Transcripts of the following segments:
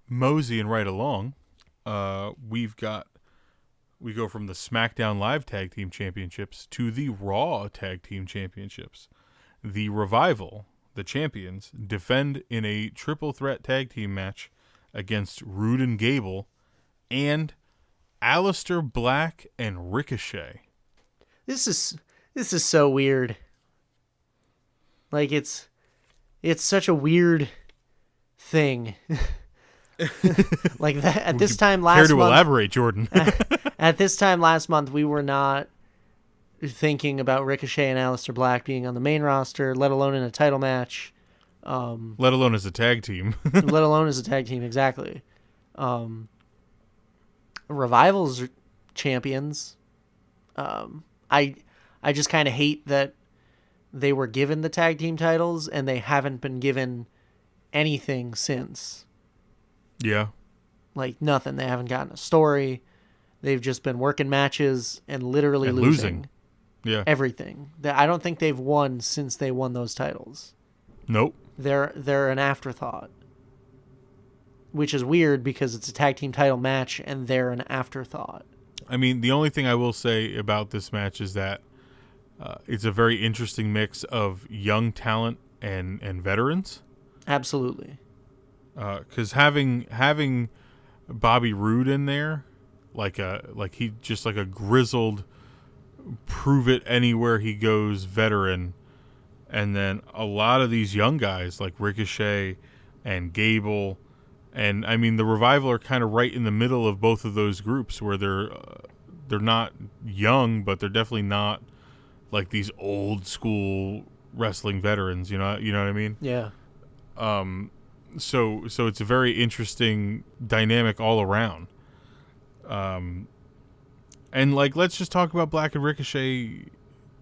moseying right along, we go from the SmackDown Live Tag Team Championships to the Raw Tag Team Championships. The Revival, the champions, defend in a triple threat tag team match against Roode and Gable and Aleister Black and Ricochet. This is so weird. Like it's such a weird thing. Like that at this time last month. Care to elaborate, Jordan? At this time last month, we were not thinking about Ricochet and Aleister Black being on the main roster, let alone in a title match. Let alone as a tag team. Let alone as a tag team, exactly. Revival's champions. I just kind of hate that they were given the tag team titles and they haven't been given anything since. Yeah. Like nothing. They haven't gotten a story. They've just been working matches and literally losing. Yeah. Everything. I don't think they've won since they won those titles. Nope. They're an afterthought. Which is weird because it's a tag team title match and they're an afterthought. I mean, the only thing I will say about this match is that it's a very interesting mix of young talent and veterans. Absolutely. Because having Bobby Roode in there, like a grizzled, prove it anywhere he goes veteran, and then a lot of these young guys like Ricochet and Gable, and I mean the Revival are kind of right in the middle of both of those groups where they're not young, but they're definitely not like these old school wrestling veterans. You know what I mean? Yeah. So it's a very interesting dynamic all around. And like, let's just talk about Black and Ricochet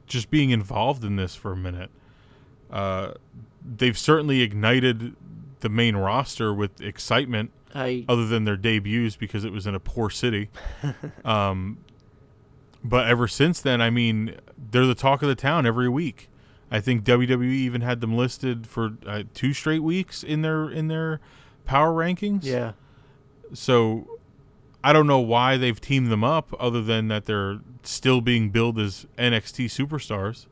just being involved in this for a minute. They've certainly ignited the main roster with excitement, other than their debuts because it was in a poor city. But ever since then, I mean, they're the talk of the town every week. I think WWE even had them listed for 2 straight weeks in their power rankings. Yeah. So I don't know why they've teamed them up other than that they're still being billed as NXT superstars.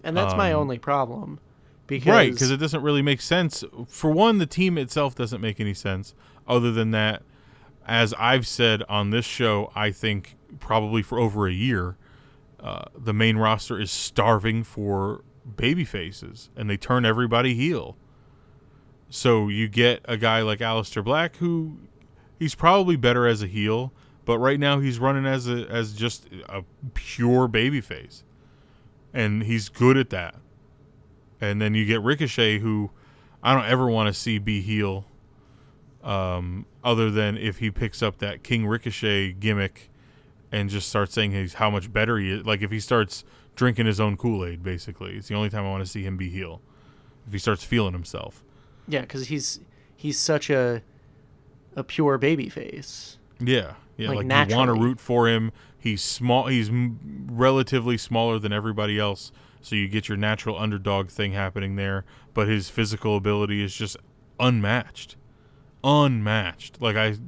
And that's my only problem. Because it doesn't really make sense. For one, the team itself doesn't make any sense. Other than that, as I've said on this show, I think probably for over a year, the main roster is starving for baby faces, and they turn everybody heel. So you get a guy like Aleister Black, who he's probably better as a heel, but right now he's running as just a pure babyface, and he's good at that. And then you get Ricochet, who I don't ever want to see be heel, other than if he picks up that King Ricochet gimmick and just starts saying how much better he is. Like if he starts drinking his own Kool-Aid, basically. It's the only time I want to see him be heel. If he starts feeling himself. Yeah, because he's such a pure babyface. Yeah. Yeah, like naturally. You want to root for him. He's small. He's relatively smaller than everybody else, so you get your natural underdog thing happening there. But his physical ability is just unmatched. Like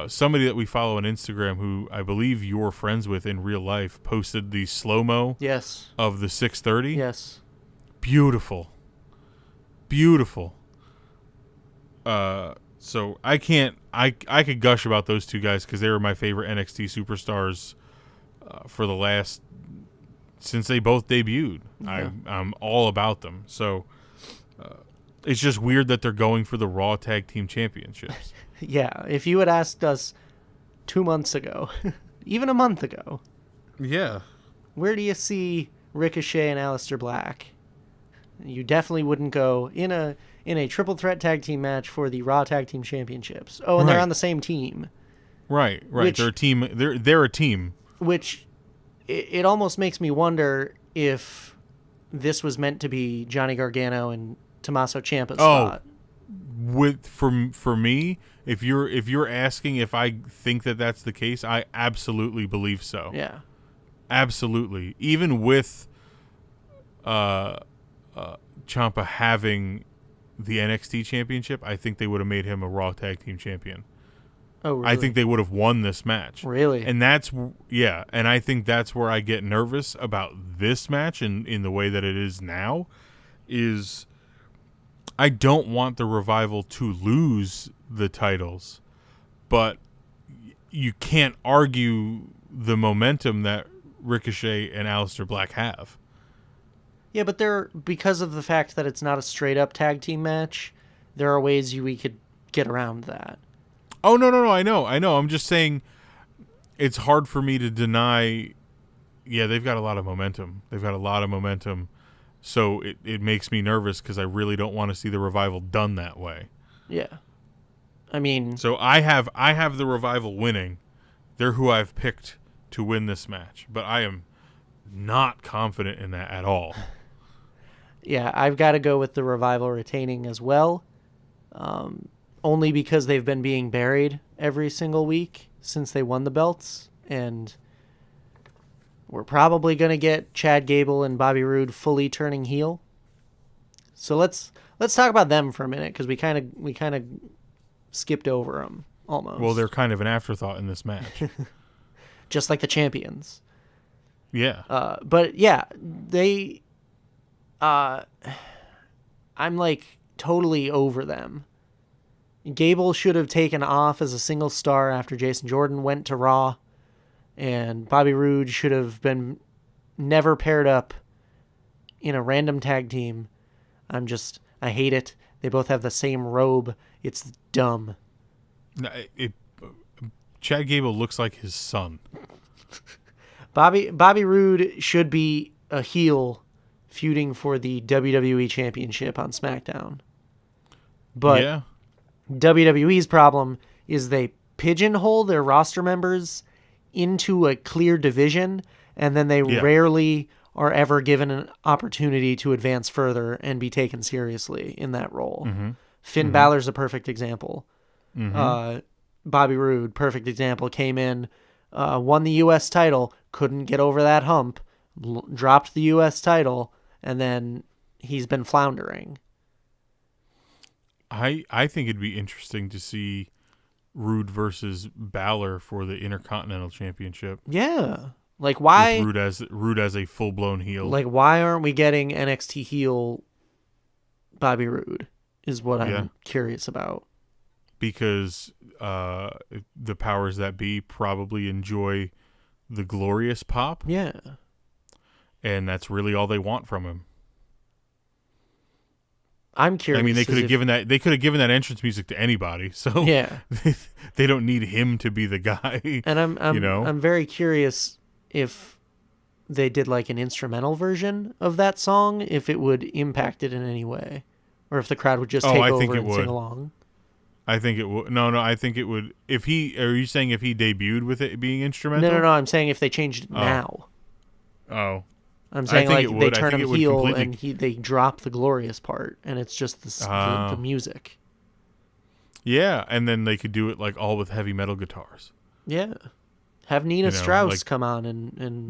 somebody that we follow on Instagram, who I believe you're friends with in real life, posted the slow-mo of the 6:30. Yes. Beautiful. So I could gush about those two guys because they were my favorite NXT superstars for the last, since they both debuted. Yeah. I'm all about them. So it's just weird that they're going for the Raw Tag Team Championships. Yeah, if you had asked us 2 months ago, even a month ago, yeah, where do you see Ricochet and Aleister Black? You definitely wouldn't go in a triple threat tag team match for the Raw Tag Team Championships. Oh, and they're on the same team. Right. They're a team. They're a team. Which it almost makes me wonder if this was meant to be Johnny Gargano and Tommaso Ciampa's spot. For me, if you're asking if I think that that's the case, I absolutely believe so. Yeah, absolutely. Even with Ciampa having the NXT championship, I think they would have made him a Raw Tag Team champion. Oh, really? I think they would have won this match. Really? And and I think that's where I get nervous about this match and in the way that it is now, is I don't want the Revival to lose the titles, but you can't argue the momentum that Ricochet and Aleister Black have. Yeah, but because of the fact that it's not a straight-up tag team match, there are ways we could get around that. Oh, no, I know. I'm just saying it's hard for me to deny. Yeah, they've got a lot of momentum. So it makes me nervous because I really don't want to see the Revival done that way. Yeah. I mean... So I have the Revival winning. They're who I've picked to win this match. But I am not confident in that at all. Yeah, I've got to go with the Revival retaining as well. Only because they've been being buried every single week since they won the belts. And we're probably going to get Chad Gable and Bobby Roode fully turning heel. So let's talk about them for a minute, because we kind of skipped over them almost. Well, they're kind of an afterthought in this match. Just like the champions. Yeah. But yeah, I'm like totally over them. Gable should have taken off as a single star after Jason Jordan went to Raw, and Bobby Roode should have been never paired up in a random tag team. I hate it. They both have the same robe. It's dumb. Chad Gable looks like his son. Bobby Roode should be a heel feuding for the WWE Championship on SmackDown. But yeah. WWE's problem is they pigeonhole their roster members into a clear division, and then they rarely are ever given an opportunity to advance further and be taken seriously in that role. Mm-hmm. Finn Balor's a perfect example. Mm-hmm. Bobby Roode, perfect example, came in, won the U.S. title, couldn't get over that hump, dropped the U.S. title, and then he's been floundering. I think it'd be interesting to see Roode versus Balor for the Intercontinental Championship. Yeah. Like, why... With Roode as a full-blown heel. Like, why aren't we getting NXT heel Bobby Roode is what I'm curious about. Because the powers that be probably enjoy the glorious pop. Yeah. And that's really all they want from him. I'm curious. I mean, they could have given that entrance music to anybody. So yeah, they don't need him to be the guy. And I'm very curious if they did like an instrumental version of that song, if it would impact it in any way, or if the crowd would just take over and sing along. I think it would. No, I think it would. Are you saying if he debuted with it being instrumental? No. I'm saying if they changed it now. Oh. I'm saying they turn him heel and they drop the glorious part, and it's just the music. Yeah, and then they could do it like all with heavy metal guitars. Yeah. Have Nina Strauss come on and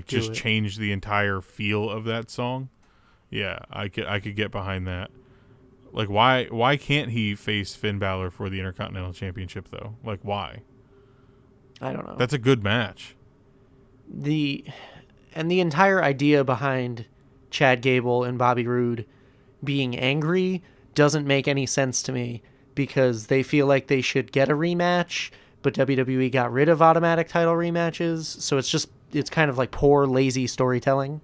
just change the entire feel of that song. Yeah, I could get behind that. Like, why can't he face Finn Balor for the Intercontinental Championship though? Like, why? I don't know. That's a good match. The entire idea behind Chad Gable and Bobby Roode being angry doesn't make any sense to me, because they feel like they should get a rematch, but WWE got rid of automatic title rematches, so it's kind of like poor, lazy storytelling.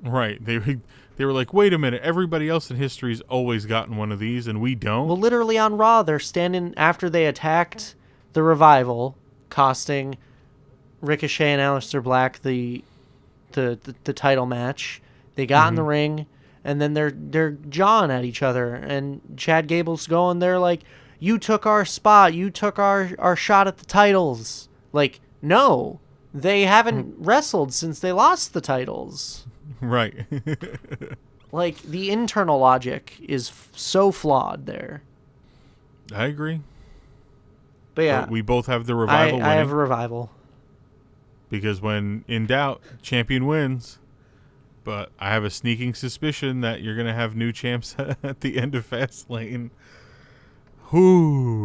Right. They were like, wait a minute, everybody else in history's always gotten one of these, and we don't? Well, literally on Raw, they're standing after they attacked the Revival, costing Ricochet and Aleister Black the title match. They got in the ring, and then they're jawing at each other, and Chad Gable's going there like, you took our spot, you took our shot at the titles. Like, no, they haven't wrestled since they lost the titles. Right. Like, the internal logic is so flawed there. I agree. But yeah, we both have the Revival winning. I have a Revival. Because when in doubt, champion wins. but I have a sneaking suspicion that you're going to have new champs at the end of Fastlane. Whoo.